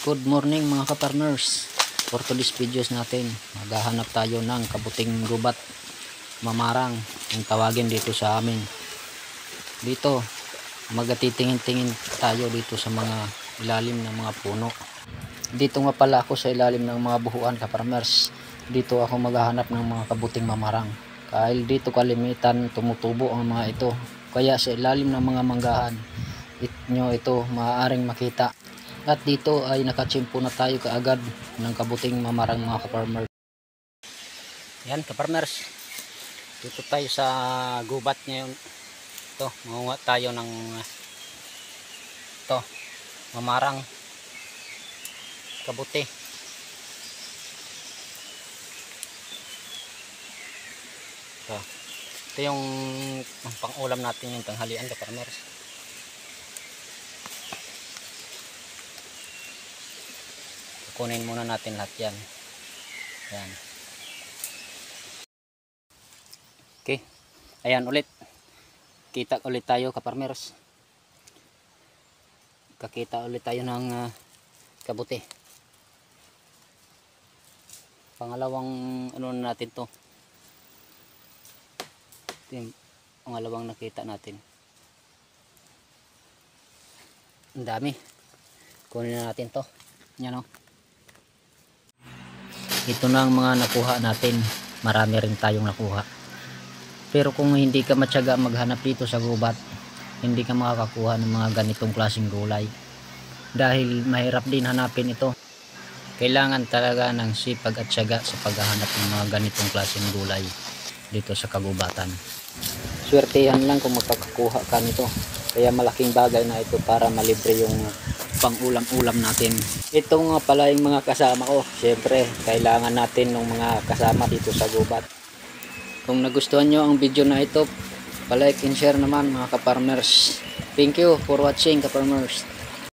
Good morning mga ka-farmers. For today's videos natin, maghahanap tayo ng kabuting gubat, mamarang, ang tawagin dito sa amin. Dito, magatitingin-tingin tayo dito sa mga ilalim ng mga puno. Dito nga pala ako sa ilalim ng mga buhuan ka-farmers. Dito ako maghahanap ng mga kabuting mamarang. Dahil dito kalimitan tumutubo ang mga ito. Kaya sa ilalim ng mga manggahan, ito maaaring makita. At dito ay nakachimpo na tayo kaagad ng kabuting mamarang mga ka-farmers. Yan ka-farmers. Dito tayo sa gubat ngayon. Ito, mangunga tayo ng ito, mamarang kabuti. Ito yung pang-ulam natin yung tanghalian ka-farmers. Kunin muna natin lahat yan. Ayan. Okay. Ayan ulit. Kita ulit tayo ka-farmers. Kakita ulit tayo ng kabuti. Pangalawang ano natin to. Ito yung pangalawang nakita natin. Ang dami. Kunin na natin to. Yan o. Ito na ang mga nakuha natin. Marami rin tayong nakuha. Pero kung hindi ka matyaga maghanap dito sa gubat, hindi ka makakakuha ng mga ganitong klaseng gulay. Dahil mahirap din hanapin ito. Kailangan talaga ng sipag at tiyaga sa paghahanap ng mga ganitong klaseng gulay dito sa kagubatan. Swertehan lang kung makakakuha ka nito. Kaya malaking bagay na ito para malibre yung pang-ulam-ulam natin. Ito nga pala yung mga kasama ko. Siyempre, kailangan natin ng mga kasama dito sa gubat. Kung nagustuhan nyo ang video na ito, palike and share naman mga ka-farmers. Thank you for watching ka-farmers.